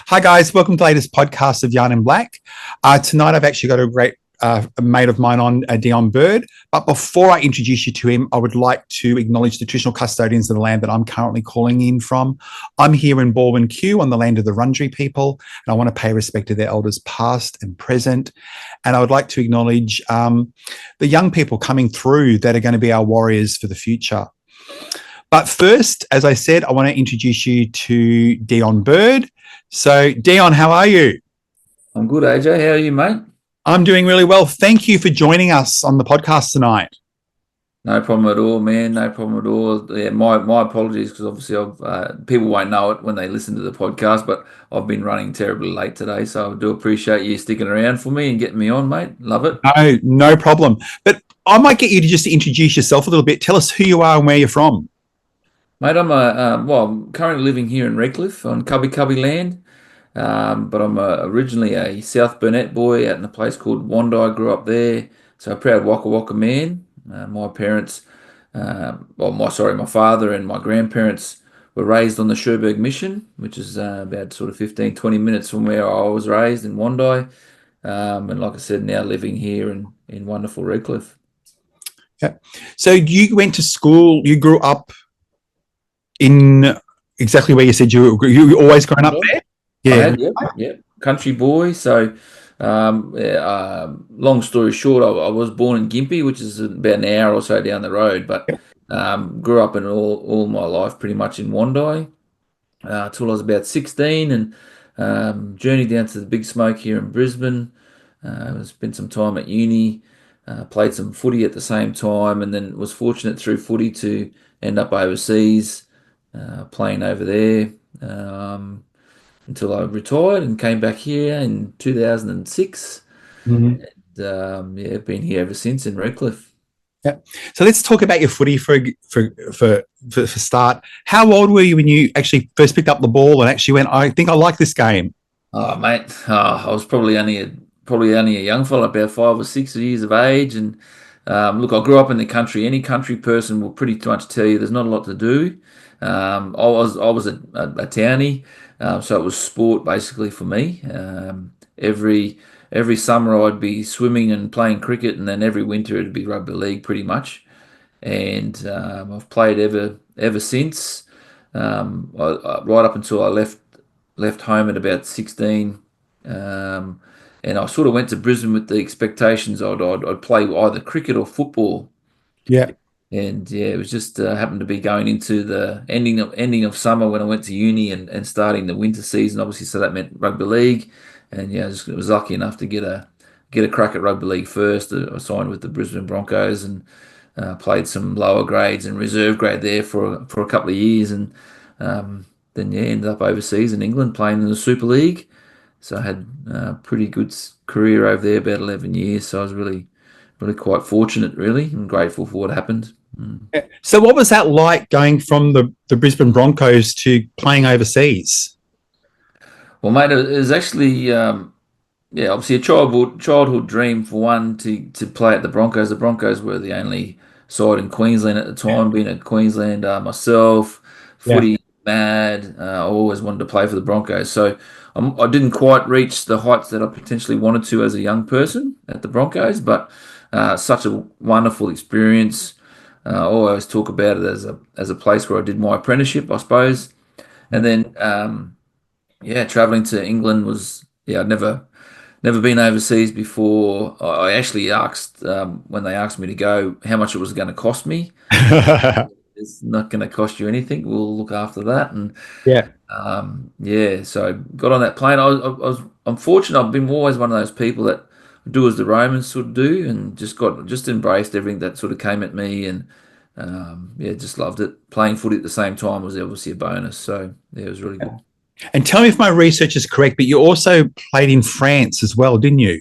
Hi, guys. Welcome to the latest podcast of YarninBlak. Tonight, I've actually got a great mate of mine on, Deon Bird. But before I introduce you to him, I would like to acknowledge the traditional custodians of the land that I'm currently calling in from. I'm here in Baldwin Q on the land of the Wurundjeri people, and I want to pay respect to their elders past and present. And I would like to acknowledge the young people coming through that are going to be our warriors for the future. But first, as I said, I want to introduce you to Deon Bird. So, Deon, how are you? I'm good, AJ. How are you, mate? I'm doing really well. Thank you for joining us on the podcast tonight. No problem at all, man. No problem at all. Yeah, my apologies because obviously people won't know it when they listen to the podcast, but I've been running terribly late today, so I do appreciate you sticking around for me and getting me on, mate. Love it. No problem. But I might get you to just introduce yourself a little bit. Tell us who you are and where you're from. Mate, I'm currently living here in Redcliffe on Cubby Cubby land, but I'm originally a South Burnett boy out in a place called Wandi. I grew up there, so a proud Waka Waka man. My parents, my father and my grandparents were raised on the Cherbourg Mission, which is about sort of 15, 20 minutes from where I was raised in Wandi. And like I said, now living here in wonderful Redcliffe. Yeah. So you went to school, you grew up in exactly where you said you were always growing up there? Yeah. Yep. Country boy. So, long story short, I was born in Gympie, which is about an hour or so down the road, but grew up in all my life pretty much in Wandi till I was about 16 and journeyed down to the Big Smoke here in Brisbane. Spent some time at uni, played some footy at the same time, and then was fortunate through footy to end up overseas. Playing over there until I retired and came back here in 2006. Mm-hmm. And been here ever since in Redcliffe. Yeah. So let's talk about your footy for start. How old were you when you actually first picked up the ball and actually went, I think I like this game? Oh, mate, I was probably only a young fella, about 5 or 6 years of age. And look, I grew up in the country. Any country person will pretty much tell you there's not a lot to do. I was a townie, so it was sport basically for me. Every summer I'd be swimming and playing cricket, and then every winter it'd be rugby league pretty much. And I've played ever since. Right up until I left home at about 16. And I sort of went to Brisbane with the expectations I'd play either cricket or football. Yeah. And yeah, it was just happened to be going into the ending of summer when I went to uni and starting the winter season, obviously. So that meant rugby league, and yeah, I was lucky enough to get a crack at rugby league first. I signed with the Brisbane Broncos and played some lower grades and reserve grade there for a couple of years, and then yeah, ended up overseas in England playing in the Super League. So I had a pretty good career over there, about 11 years. So I was really quite fortunate, really, and grateful for what happened. Yeah. So what was that like going from the Brisbane Broncos to playing overseas? Well, mate, it was actually, obviously a childhood dream for one to play at the Broncos. The Broncos were the only side in Queensland at the time, being a Queenslander myself, footy mad. I always wanted to play for the Broncos. So I didn't quite reach the heights that I potentially wanted to as a young person at the Broncos, but such a wonderful experience. I always talk about it as a place where I did my apprenticeship, I suppose. And then, traveling to England was, I'd never been overseas before. I actually asked when they asked me to go how much it was going to cost me. It's not going to cost you anything. We'll look after that. And so I got on that plane. I'm fortunate. I've been always one of those people that do as the Romans sort of do, and just embraced everything that sort of came at me, and just loved it. Playing footy at the same time was obviously a bonus. So yeah, it was really good. And tell me if my research is correct, but you also played in France as well, didn't you?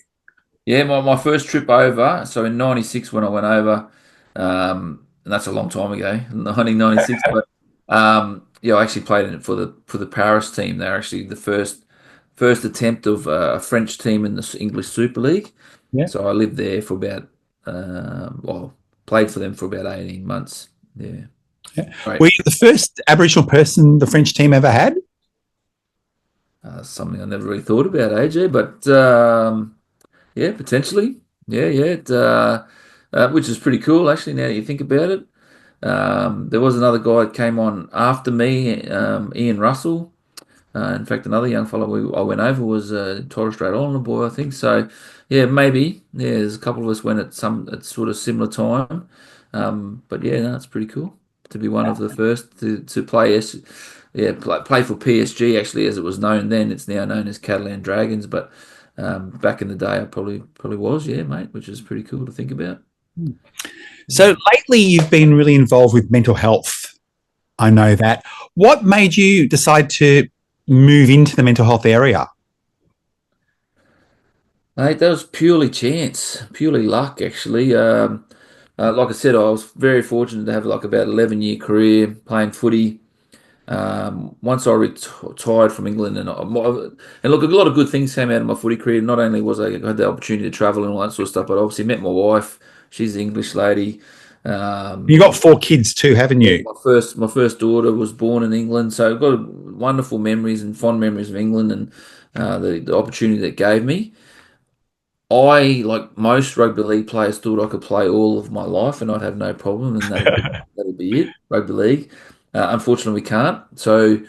Yeah, my first trip over. So in '96 when I went over, and that's a long time ago, 1996. But I actually played in it for the Paris team. They're actually the first attempt of a French team in the English Super League. Yeah. So I lived there for about played for them for about 18 months. Yeah. Were you the first Aboriginal person the French team ever had? Something I never really thought about, AJ, but yeah, potentially. Yeah, yeah. Which is pretty cool, actually, now that you think about it. There was another guy that came on after me, Ian Russell. In fact, another young fellow I went over was Torres Strait Islander boy, I think. So, yeah, maybe. Yeah, there's a couple of us went at sort of similar time. But yeah, no, it's pretty cool to be one of the first to play play for PSG, actually, as it was known then. It's now known as Catalan Dragons, but back in the day, I probably was, yeah, mate, which is pretty cool to think about. So lately, you've been really involved with mental health. I know that. What made you decide to move into the mental health area? Mate, that was purely chance, purely luck, actually. Like I said, I was very fortunate to have like about 11-year career playing footy. Once I retired from England, and look, a lot of good things came out of my footy career. Not only was I had the opportunity to travel and all that sort of stuff, but I obviously met my wife. She's an English lady. You got 4 kids too, haven't Yeah, you? my first daughter was born in England, so I've got wonderful memories and fond memories of England and the opportunity that gave me. I, like most rugby league players, thought I could play all of my life and I'd have no problem, and that'd be it, rugby league. Unfortunately, we can't. So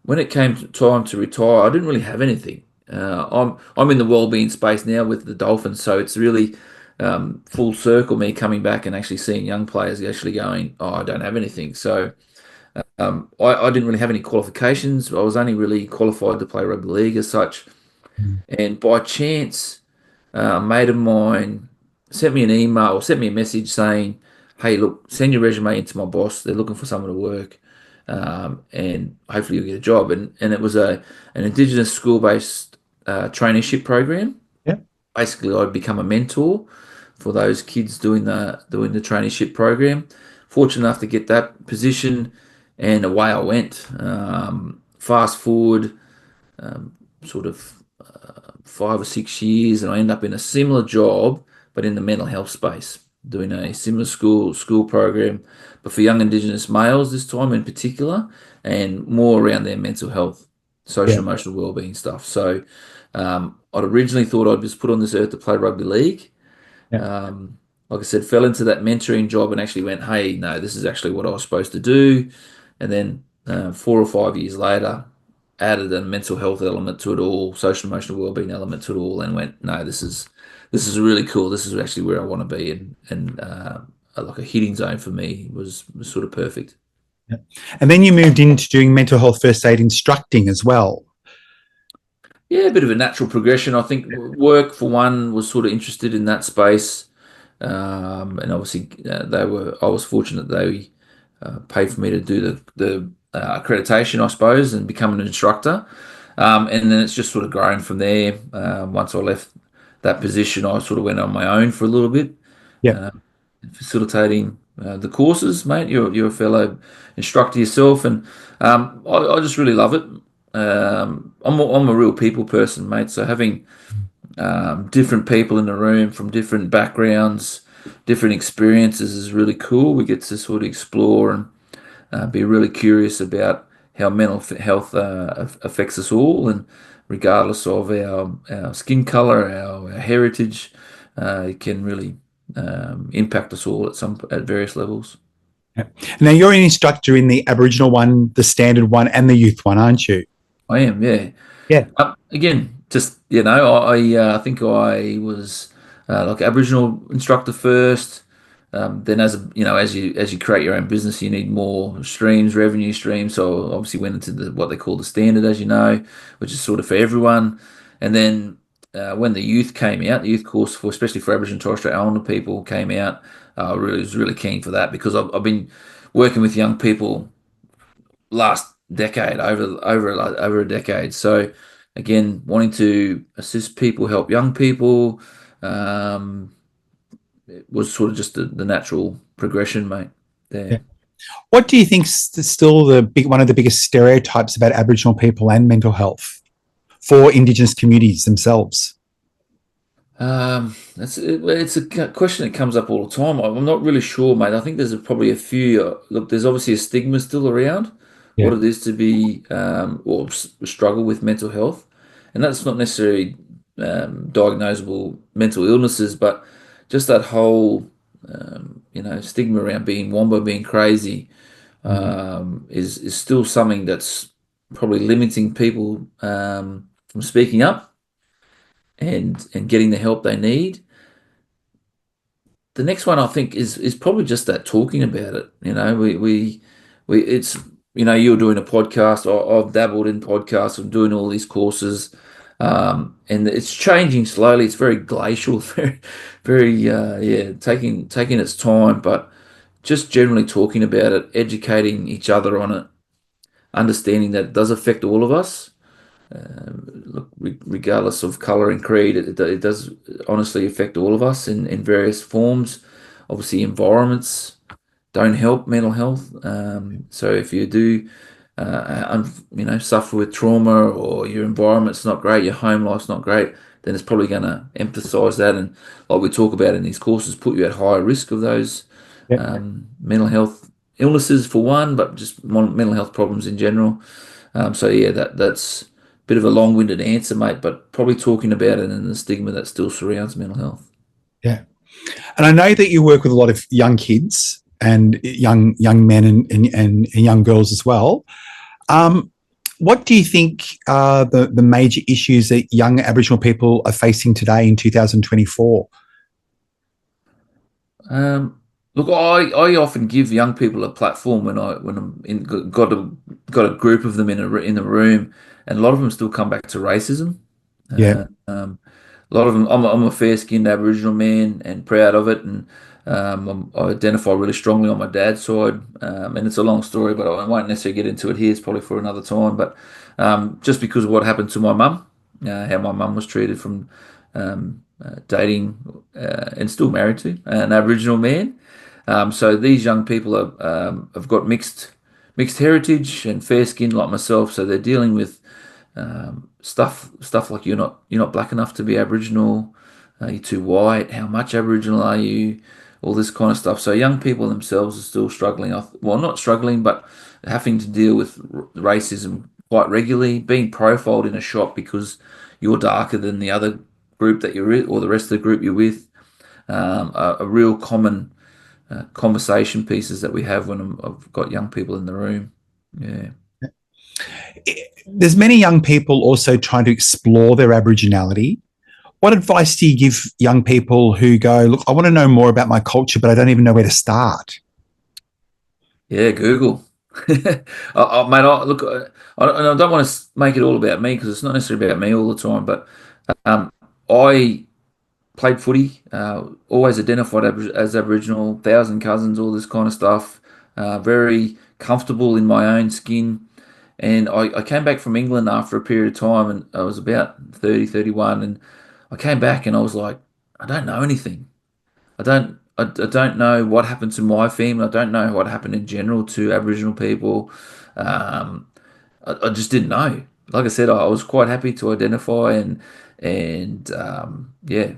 when it came to time to retire, I didn't really have anything. I'm in the wellbeing space now with the Dolphins, so it's really full circle me coming back and actually seeing young players actually going, oh, I don't have anything. So I didn't really have any qualifications. I was only really qualified to play rugby league as such, and by chance a mate of mine sent me an email or sent me a message saying, "Hey, look, send your resume into my boss. They're looking for someone to work, and hopefully you'll get a job." And it was an Indigenous school-based traineeship program. Yeah. Basically, I'd become a mentor for those kids doing the traineeship program. Fortunate enough to get that position, and away I went. Fast forward, sort of 5 or 6 years, and I end up in a similar job, but in the mental health space, doing a similar school program, but for young Indigenous males this time in particular, and more around their mental health, Yeah. social emotional wellbeing stuff. So I'd originally thought I'd just put on this earth to play rugby league. Yeah. Like I said, fell into that mentoring job and actually went, hey, no, this is actually what I was supposed to do. And then 4 or 5 years later, added a mental health element to it all, social emotional wellbeing element to it all, and went, no, this is really cool. This is actually where I want to be, and like a hitting zone for me was sort of perfect. Yeah. And then you moved into doing mental health first aid instructing as well. Yeah, a bit of a natural progression. I think work for one was sort of interested in that space, and obviously they were. I was fortunate they paid for me to do the accreditation, I suppose, and become an instructor. And then it's just sort of grown from there. Once I left that position, I sort of went on my own for a little bit, Yeah. uh, facilitating the courses, mate. You're a fellow instructor yourself, and I just really love it. I'm a real people person, mate. So having different people in the room from different backgrounds, different experiences is really cool. We get to sort of explore and be really curious about how mental health affects us all, and regardless of our skin color, our heritage, it can really impact us all at various levels. Yeah. Now you're an instructor in the Aboriginal one, the standard one, and the youth one, aren't you? I am, yeah. Yeah. Again, just I think I was like Aboriginal instructor first. Then, as you create your own business, you need more streams, revenue streams. So obviously went into what they call the standard, as you know, which is sort of for everyone. And then when the youth came out, the youth course for especially for Aboriginal and Torres Strait Islander people came out, I really was really keen for that because I've been working with young people last decade, over a decade. So again, wanting to assist people, help young people, it was sort of just the natural progression, mate. Yeah. There. What do you think's still one of the biggest stereotypes about Aboriginal people and mental health for Indigenous communities themselves? It's a question that comes up all the time. I'm not really sure, mate. I think there's probably a few. Look, there's obviously a stigma still around Yeah. what it is to be or struggle with mental health, and that's not necessarily diagnosable mental illnesses, but just that whole stigma around being wombo, being crazy, is still something that's probably limiting people from speaking up and getting the help they need. The next one I think is probably just that talking about it. We it's you're doing a podcast. I've dabbled in podcasts. I'm doing all these courses, and it's changing slowly. It's very glacial, very taking its time, but just generally talking about it, educating each other on it, understanding that it does affect all of us. Look, regardless of color and creed, it does honestly affect all of us in various forms. Obviously, environments don't help mental health. So if you do, suffer with trauma, or your environment's not great, your home life's not great, then it's probably going to emphasize that. And like we talk about in these courses, put you at higher risk of those Yeah. mental health illnesses for one, but just mental health problems in general. So yeah, that's a bit of a long-winded answer, mate, but probably talking about it and the stigma that still surrounds mental health. Yeah. And I know that you work with a lot of young kids and young men and young girls as well. What do you think are the major issues that young Aboriginal people are facing today in 2024? Look, I often give young people a platform when I'm got a group of them in a room, and a lot of them still come back to racism. Yeah. A lot of them. I'm a fair-skinned Aboriginal man and proud of it, and I identify really strongly on my dad's side. And it's a long story, but I won't necessarily get into it here. It's probably for another time. But just because of what happened to my mum, how my mum was treated from dating and still married to an Aboriginal man. So these young people have got mixed heritage and fair skin like myself, so they're dealing with stuff like you're not black enough to be Aboriginal, you're too white, how much Aboriginal are you, all this kind of stuff. So young people themselves are still struggling. Well, not struggling, but having to deal with racism quite regularly, being profiled in a shop because you're darker than the other group that you're with, or the rest of the group you're with. A real common conversation pieces that we have when I've got young people in the room. Yeah. There's many young people also trying to explore their Aboriginality. What advice do you give young people who go, look, I want to know more about my culture, but I don't even know where to start? Yeah, Google. Mate, look, I don't want to make it all about me because it's not necessarily about me all the time, but I played footy, always identified as Aboriginal, 1,000 cousins, all this kind of stuff. Very comfortable in my own skin. And I came back from England after a period of time, and I was about 30, 31, and I came back and I was like, I don't know anything. I don't know what happened to my family. I don't know what happened in general to Aboriginal people. Um, I just didn't know. Like I said, I was quite happy to identify and yeah,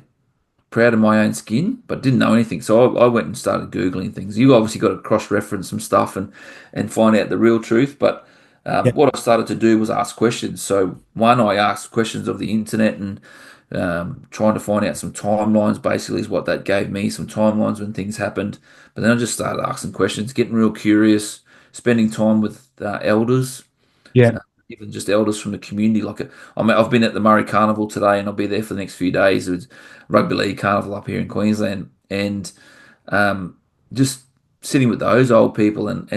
proud of my own skin, but didn't know anything. So I went and started Googling things. You obviously got to cross-reference some stuff and find out the real truth. But Yeah. what I started to do was ask questions. So one, I asked questions of the internet and trying to find out some timelines. Basically, is what that gave me, some timelines when things happened. But then I just started asking questions, getting real curious, spending time with elders, Yeah. even just elders from the community. I've been at the Murray Carnival today, and I'll be there for the next few days. It's rugby league carnival up here in Queensland, and just sitting with those old people and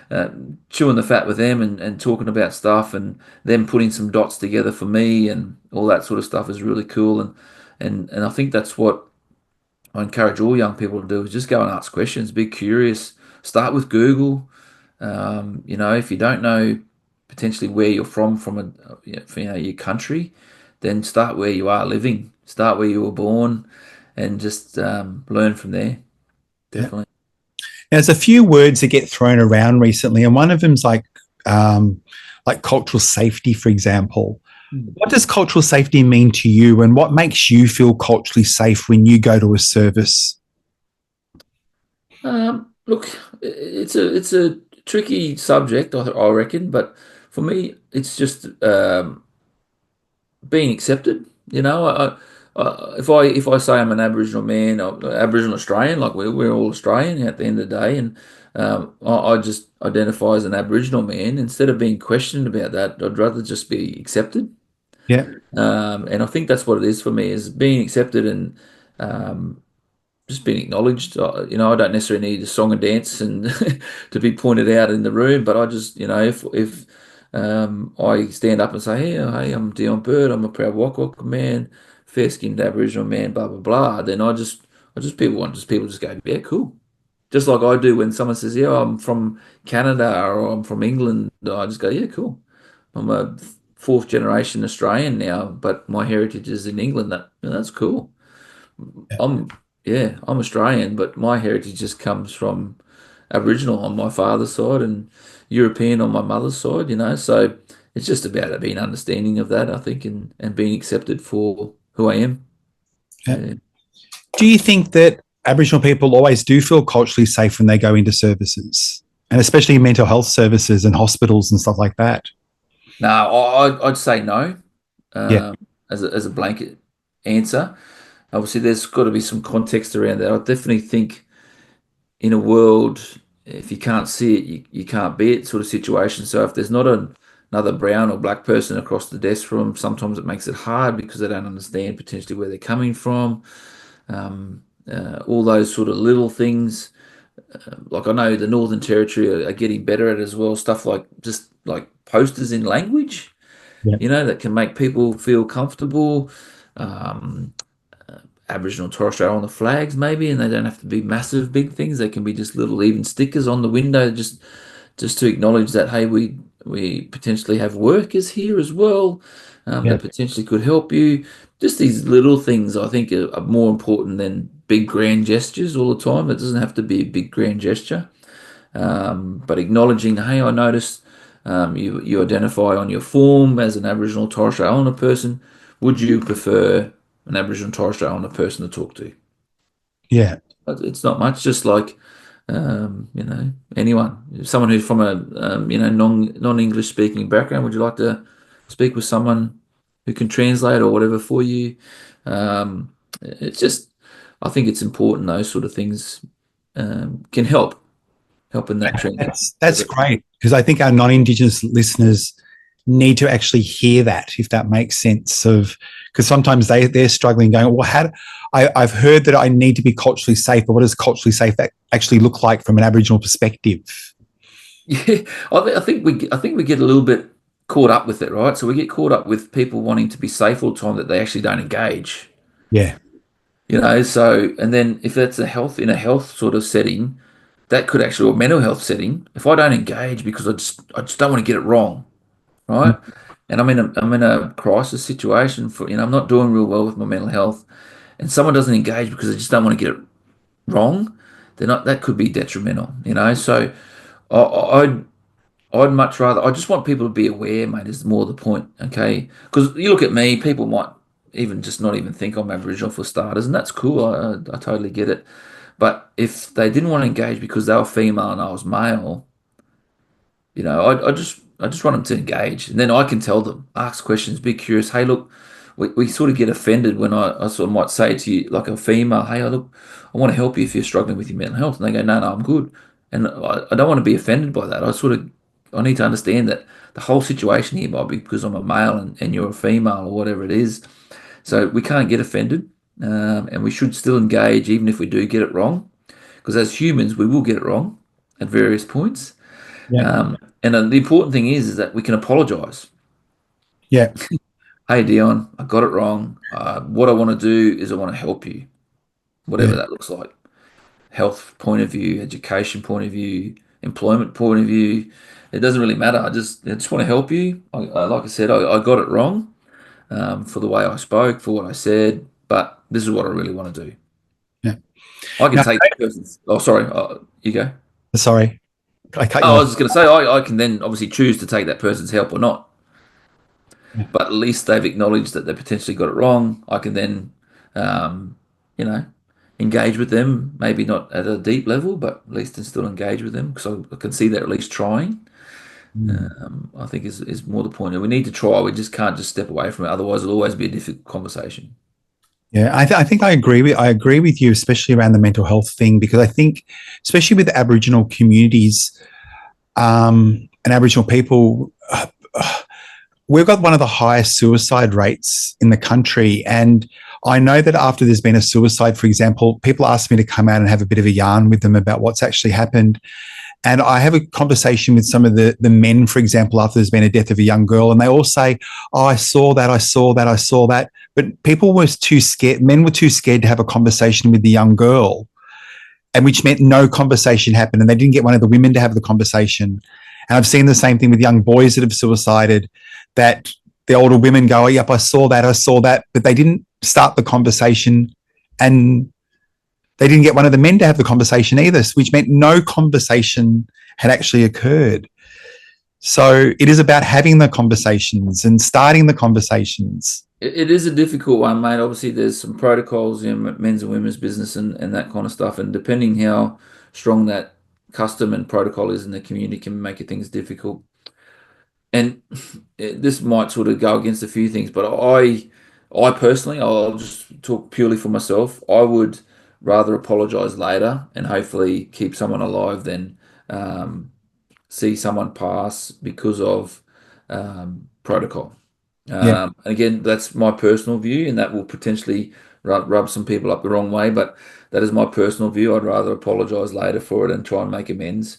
uh, chewing the fat with them and talking about stuff, and them putting some dots together for me, and all that sort of stuff is really cool. And I think that's what I encourage all young people to do, is just go and ask questions, be curious, start with Google. If you don't know potentially where you're from your country, then start where you are living, start where you were born, and just learn from there. Yeah. Definitely. There's a few words that get thrown around recently, and one of them's like cultural safety, for example. What does cultural safety mean to you, and what makes you feel culturally safe when you go to a service? Look, it's a tricky subject, I reckon, but for me, it's just being accepted. If I say I'm an Aboriginal man, or Aboriginal Australian, like we're all Australian at the end of the day, and I just identify as an Aboriginal man. Instead of being questioned about that, I'd rather just be accepted. Yeah. And I think that's what it is for me, is being accepted and um, just being acknowledged. I don't necessarily need a song and dance and to be pointed out in the room, but I just, if I stand up and say, hey, I'm Deon Bird, I'm a proud Waka man, fair-skinned Aboriginal man, blah blah blah, then people just go, yeah, cool. Just like I do when someone says, yeah, I'm from Canada or I'm from England, I just go, yeah, cool. I'm a fourth generation Australian now, but my heritage is in England. That's cool. Yeah. I'm I'm Australian, but my heritage just comes from Aboriginal on my father's side and European on my mother's side, So it's just about being understanding of that, I think, and being accepted for who I am. Yeah. Yeah. Do you think that Aboriginal people always do feel culturally safe when they go into services, and especially mental health services and hospitals and stuff like that? No, I'd say no, Yeah. um, as a blanket answer. Obviously, there's got to be some context around that. I definitely think in a world, if you can't see it, you can't be it sort of situation. So if there's not another brown or black person across the desk from them, sometimes it makes it hard because they don't understand potentially where they're coming from. All those sort of little things. Like I know the Northern Territory are getting better at it as well. Stuff like just like posters in language, Yeah. that can make people feel comfortable. Um, Aboriginal and Torres Strait on the flags, maybe, and they don't have to be massive, big things. They can be just little even stickers on the window, just to acknowledge that hey, we potentially have workers here as well Yeah. that potentially could help you. Just these little things, I think, are more important than big grand gestures all the time. It doesn't have to be a big grand gesture, but acknowledging, hey, I noticed you identify on your form as an Aboriginal Torres Strait Islander person. Would you prefer an Aboriginal Torres Strait Islander person to talk to? Yeah. But it's not much, just like anyone, someone who's from a non-English speaking background. Would you like to speak with someone who can translate or whatever for you? It's just, I think it's important those sort of things can help in that transition. That's great, because I think our non-Indigenous listeners need to actually hear that, if that makes sense. Because sometimes they're struggling, going, well, I've heard that I need to be culturally safe, but what does culturally safe actually look like from an Aboriginal perspective? Yeah, I think we get a little bit caught up with it, right? So we get caught up with people wanting to be safe all the time that they actually don't engage. Yeah. So and then if that's in a health sort of setting, that could actually, or mental health setting, if I don't engage because I just don't want to get it wrong, right? And I'm in a crisis situation I'm not doing real well with my mental health, and someone doesn't engage because they just don't want to get it wrong, then that could be detrimental. So I, I'd much rather. I just want people to be aware, mate. Is more the point, okay? Because you look at me, people might even just not even think I'm Aboriginal for starters, and that's cool. I totally get it. But if they didn't want to engage because they were female and I was male, I just want them to engage, and then I can tell them, ask questions, be curious. Hey, look, we sort of get offended when I sort of might say to you, like a female, hey, look, I want to help you if you're struggling with your mental health, and they go, no, I'm good, and I don't want to be offended by that. I need to understand that the whole situation here might be because I'm a male and you're a female or whatever it is. So we can't get offended, and we should still engage even if we do get it wrong, because as humans we will get it wrong at various points. Yeah. And the important thing is that we can apologize. Yeah. Hey, Dion, I got it wrong. What I want to do is I want to help you, whatever Yeah. that looks like. Health point of view, education point of view, employment point of view. It doesn't really matter. I just want to help you. Like I said, I got it wrong for the way I spoke, for what I said, but this is what I really want to do. Yeah. I can Now, take the person's. Oh, sorry. You go. sorry, I cut you Oh, I off. was just going to say, I can then obviously choose to take that person's help or not. Yeah. But at least they've acknowledged that they potentially got it wrong. I can then, um, you know, engage with them, maybe not at a deep level, but at least still engage with them because I can see they're at least trying. Mm. I think is more the point. And we need to try. We just can't just step away from it. Otherwise, it'll always be a difficult conversation. Yeah, I think I agree with you, especially around the mental health thing, because I think, especially with Aboriginal communities and Aboriginal people, we've got one of the highest suicide rates in the country. And I know that after there's been a suicide, for example, people ask me to come out and have a bit of a yarn with them about what's actually happened. And I have a conversation with some of the men, for example, after there's been a death of a young girl, and they all say, "Oh, I saw that, I saw that, I saw that." But people were too scared. Men were too scared to have a conversation with the young girl, and which meant no conversation happened, and they didn't get one of the women to have the conversation. And I've seen the same thing with young boys that have suicided, that the older women go, "Oh, yep, I saw that," but they didn't start the conversation, and they didn't get one of the men to have the conversation either, which meant no conversation had actually occurred. So it is about having the conversations and starting the conversations. It is a difficult one, mate. Obviously, there's some protocols in men's and women's business and that kind of stuff. And depending how strong that custom and protocol is in the community can make things difficult. And this might sort of go against a few things, but I personally, I'll just talk purely for myself. I would rather apologize later and hopefully keep someone alive than see someone pass because of protocol. Yeah. And again, that's my personal view, and that will potentially rub some people up the wrong way. But that is my personal view. I'd rather apologize later for it and try and make amends.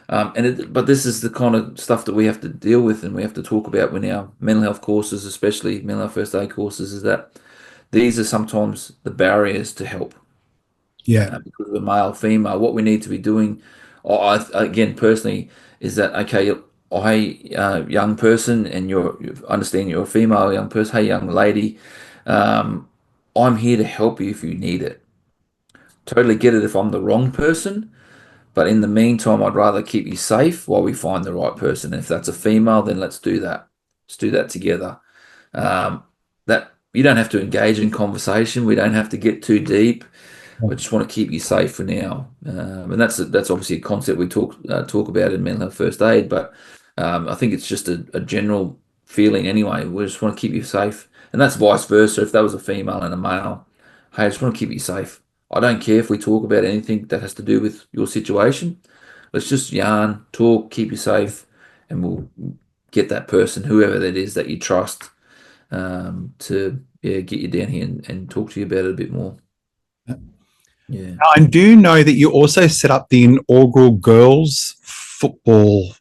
But this is the kind of stuff that we have to deal with and we have to talk about when our mental health courses, especially mental health first aid courses, is that these are sometimes the barriers to help Yeah. because of the male, female. What we need to be doing, again, personally, is that okay? Oh, hey, young person, and you understand you're a female young person. Hey, young lady, um, I'm here to help you if you need it. Totally get it if I'm the wrong person, but in the meantime, I'd rather keep you safe while we find the right person. If that's a female, then let's do that. Let's do that together. That you don't have to engage in conversation. We don't have to get too deep. I just want to keep you safe for now, and that's obviously a concept we talk about in mental health first aid. But I think it's just a general feeling anyway. We just want to keep you safe, and that's vice versa. If that was a female and a male, hey, I just want to keep you safe. I don't care if we talk about anything that has to do with your situation. Let's just yarn, talk, keep you safe, and we'll get that person, whoever that is that you trust, to get you down here and talk to you about it a bit more. Yeah. Now, I do know that you also set up the inaugural girls football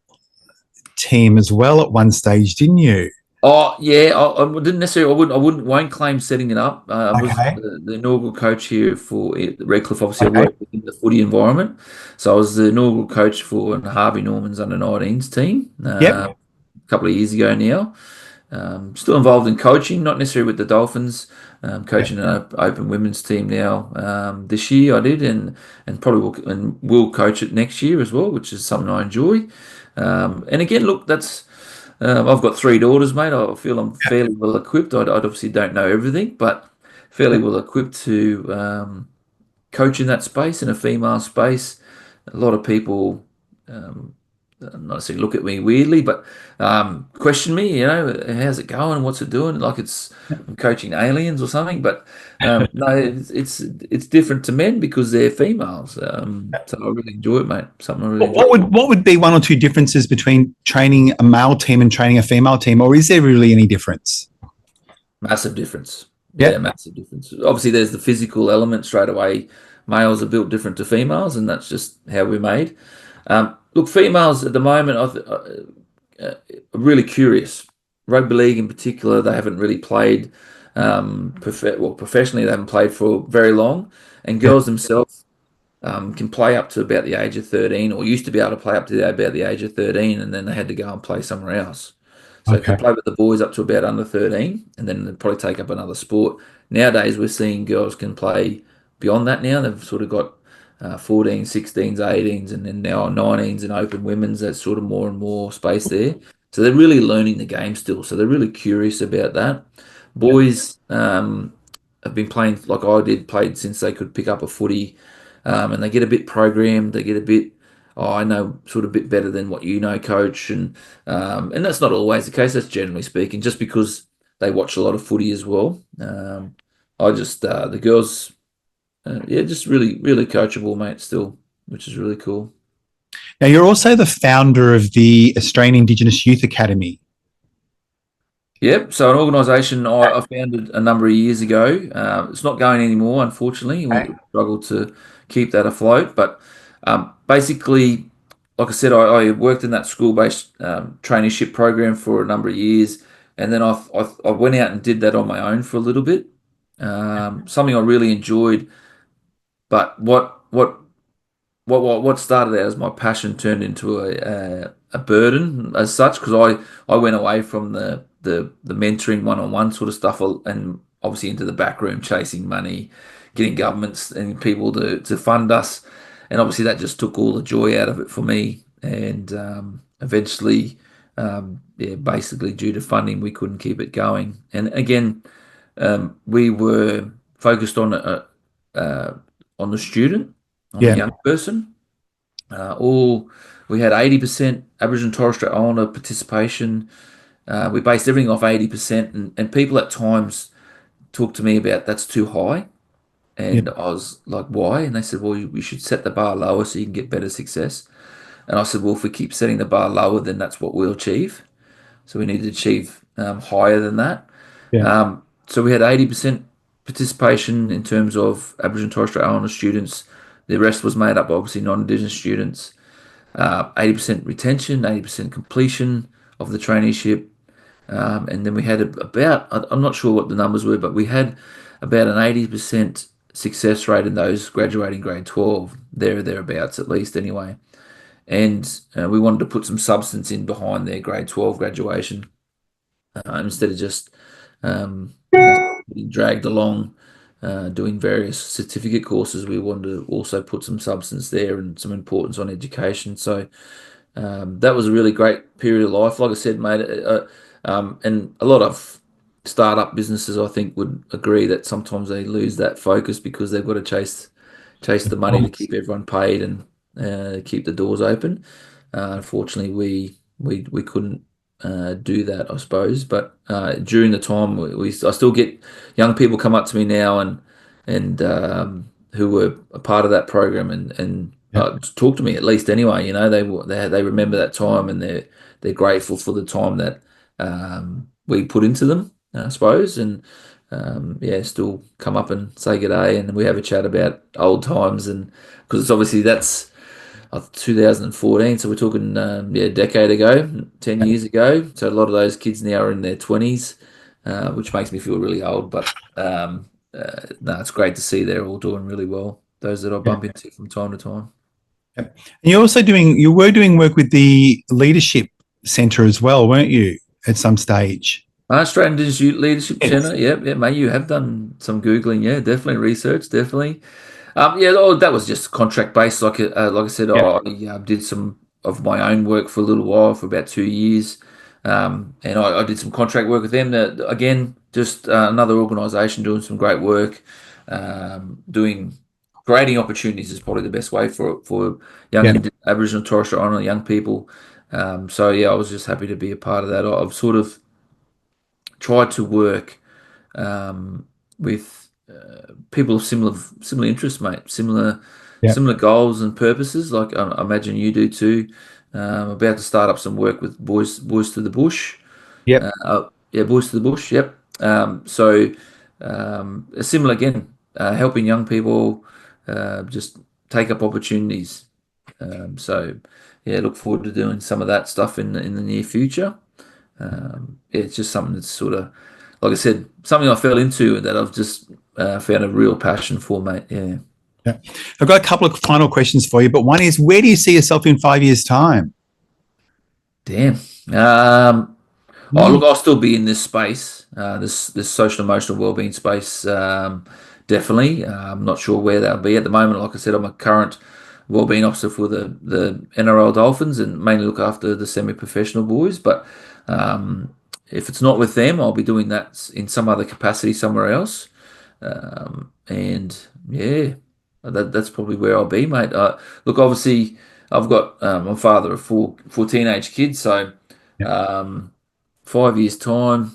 team as well at one stage, didn't you? Oh yeah, I didn't necessarily. Won't claim setting it up. I was Okay. the inaugural coach here for Redcliffe. Obviously, I Okay. worked within the footy environment, so I was the inaugural coach for Harvey Norman's under-19s team Yep. a couple of years ago now. Still involved in coaching, not necessarily with the Dolphins. Yeah. Coaching an open women's team now. This year I did, and probably will coach it next year as well, which is something I enjoy. And again, look, that's. I've got three daughters, mate. I feel I'm fairly well equipped. I obviously don't know everything, but fairly well equipped to coach in that space, in a female space. A lot of people, um, not necessarily look at me weirdly, but question me. How's it going? What's it doing? Like I'm coaching aliens or something. But no, it's different to men because they're females. So I really enjoy it, mate. Something I really enjoy. What would be one or two differences between training a male team and training a female team, or is there really any difference? Massive difference. Yeah, Yeah. massive difference. Obviously, there's the physical element straight away. Males are built different to females, and that's just how we're made. Look, females at the moment are really curious. Rugby league in particular, they haven't really played professionally. They haven't played for very long, and Yeah. girls themselves can play up to about the age of 13, or used to be able to play up to about the age of 13, and then they had to go and play somewhere else. So Okay. could play with the boys up to about under 13, and then they'd probably take up another sport. Nowadays, we're seeing girls can play beyond that now. They've sort of got 14s, 16s, 18s, and then now 19s and open women's. That's sort of more and more space there. So they're really learning the game still. So they're really curious about that. Yeah. Boys, have been playing like I did, played since they could pick up a footy, and they get a bit programmed, they get a bit, oh, I know sort of a bit better than what you know, coach, and that's not always the case. That's generally speaking, just because they watch a lot of footy as well. I just the girls, yeah, just really really coachable, mate. Still, which is really cool. Now, you're also the founder of the Australian Indigenous Youth Academy. Yep. So an organisation I founded a number of years ago. It's not going anymore, unfortunately. We Okay. struggled to keep that afloat. But basically, like I said, I worked in that school-based traineeship program for a number of years, and then I went out and did that on my own for a little bit. Something I really enjoyed. But what started out as my passion turned into a burden as such, because I went away from the mentoring one-on-one sort of stuff, and obviously into the back room chasing money, getting governments and people to fund us, and obviously that just took all the joy out of it for me. And eventually, yeah, basically due to funding, we couldn't keep it going. And again, we were focused on the student, on the Yeah. young person. All we had 80% Aboriginal and Torres Strait Islander participation. We based everything off 80%, and people at times talk to me about that's too high, Yeah. and I was like, why? And they said, well, we should set the bar lower so you can get better success. And I said, well, if we keep setting the bar lower, then that's what we'll achieve. So we need to achieve higher than that. Yeah. So we had 80% participation in terms of Aboriginal and Torres Strait Islander students. The rest was made up, obviously, non-Indigenous students. 80% retention, 80% completion of the traineeship. And then we had about, I'm not sure what the numbers were, but we had about an 80% success rate in those graduating grade 12, there or thereabouts at least anyway. And we wanted to put some substance in behind their grade 12 graduation instead of just being dragged along doing various certificate courses. We wanted to also put some substance there and some importance on education. So that was a really great period of life. Like I said, mate, and a lot of startup businesses, I think, would agree that sometimes they lose that focus because they've got to chase the money to keep everyone paid and keep the doors open. Unfortunately, we couldn't do that, I suppose. But during the time, I still get young people come up to me now and who were a part of that program and Yeah. talk to me at least anyway. You know, they remember that time and they're grateful for the time that we put into them, I suppose. And yeah, still come up and say good day, and we have a chat about old times, and because it's obviously that's 2014, so we're talking yeah, a decade ago, 10 years ago. So a lot of those kids now are in their 20s, which makes me feel really old. But no, it's great to see they're all doing really well. Those that I Yeah. bump into from time to time. And you were doing work with the Leadership Centre as well, weren't you, at some stage? Strait Indigenous Youth Leadership Yes. Centre, yeah, mate, you have done some Googling, yeah, definitely research, definitely. Yeah, that was just contract based. Like I said, Yeah. I did some of my own work for a little while, for about 2 years, and I did some contract work with them. That again, just another organisation doing some great work, doing creating opportunities is probably the best way for young Yeah. Aboriginal and Torres Strait Islander young people. So yeah, I was just happy to be a part of that. I've sort of tried to work with people of similar interests, mate, Yeah. similar goals and purposes. Like I imagine you do too. About to start up some work with Boys to the Bush. Yep. Yeah, Boys to the Bush. Yep. So similar again, helping young people just take up opportunities. So yeah, look forward to doing some of that stuff in the near future. Yeah, it's just something that's sort of, like I said, something I fell into that I've just found a real passion for, mate. Yeah. Yeah. I've got a couple of final questions for you, but one is, where do you see yourself in 5 years' time? Damn. Oh, look, I'll still be in this space, this social emotional wellbeing space. Definitely. I'm not sure where that'll be at the moment. Like I said, I'm a current wellbeing officer for the NRL Dolphins and mainly look after the semi-professional boys. But if it's not with them, I'll be doing that in some other capacity somewhere else. And yeah, that's probably where I'll be, mate. Look, obviously, I've got I'm a father of four teenage kids, so Yeah. um, 5 years time,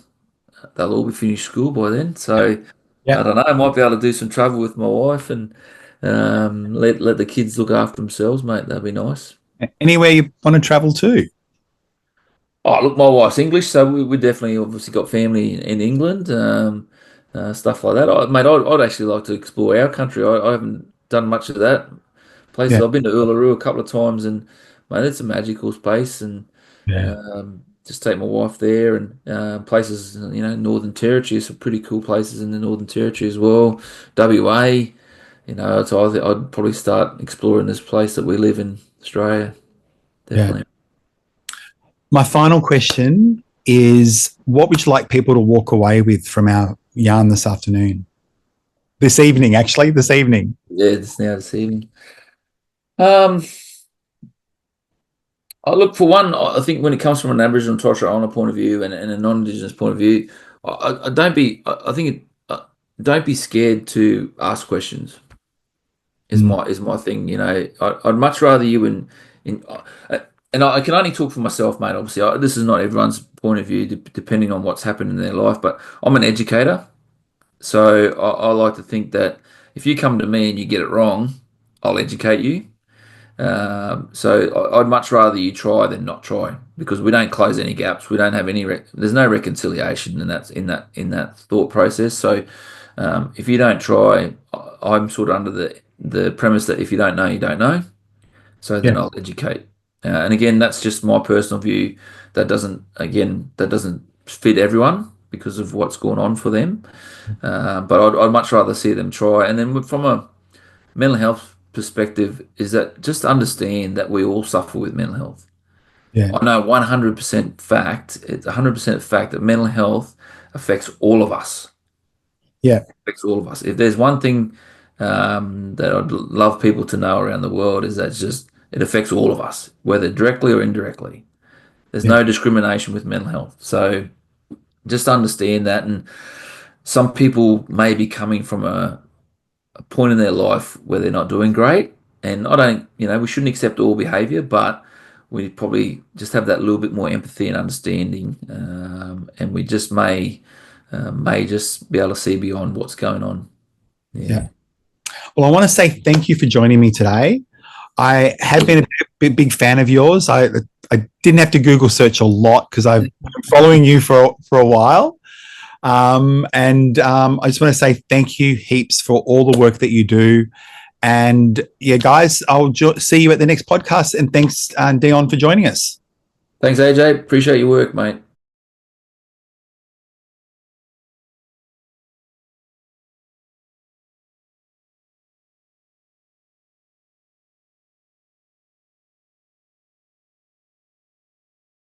they'll all be finished school by then. Yeah. So I Yeah. don't know, I might be able to do some travel with my wife and let the kids look after themselves, mate. That'd be nice. Anywhere you want to travel to? Oh, look, my wife's English, so we definitely obviously got family in England, stuff like that. I'd actually like to explore our country. I haven't done much of that. Places Yeah. I've been to Uluru a couple of times, and mate, it's a magical space. And Yeah. just take my wife there, and places, Northern Territory, some pretty cool places in the Northern Territory as well. WA, so I think I'd probably start exploring this place that we live in, Australia. Yeah. Definitely. My final question is, what would you like people to walk away with from our yarn this afternoon? This evening, actually, this evening. Yeah, it's now this evening. Um, I look for one. I think when it comes from an Aboriginal and Torres Strait Islander point of view and a non-Indigenous point of view, I don't be. I think don't be scared to ask questions. Mm. Is my thing. I'd much rather you and I can only talk for myself, mate. Obviously, this is not everyone's point of view, depending on what's happened in their life. But I'm an educator, so I like to think that if you come to me and you get it wrong, I'll educate you. So I'd much rather you try than not try because we don't close any gaps. We don't have any. There's no reconciliation, and that's in that thought process. So if you don't try, I'm sort of under the premise that if you don't know, you don't know. So then Yeah. I'll educate. And again, that's just my personal view. That doesn't fit everyone because of what's going on for them. But I'd much rather see them try. And then from a mental health perspective is that just understand that we all suffer with mental health. Yeah. I know 100% fact, it's 100% fact that mental health affects all of us. Yeah. Affects all of us. If there's one thing that I'd love people to know around the world is that it affects all of us, whether directly or indirectly. There's Yeah. no discrimination with mental health. So just understand that. And some people may be coming from a point in their life where they're not doing great. And I don't, we shouldn't accept all behavior, but we probably just have that little bit more empathy and understanding. And we just may just be able to see beyond what's going on. Yeah. Yeah. Well, I want to say thank you for joining me today. I have been a big fan of yours. I didn't have to Google search a lot because I've been following you for a while. And I just want to say thank you heaps for all the work that you do. And yeah, guys, I'll see you at the next podcast. And thanks, Deon, for joining us. Thanks, AJ. Appreciate your work, mate.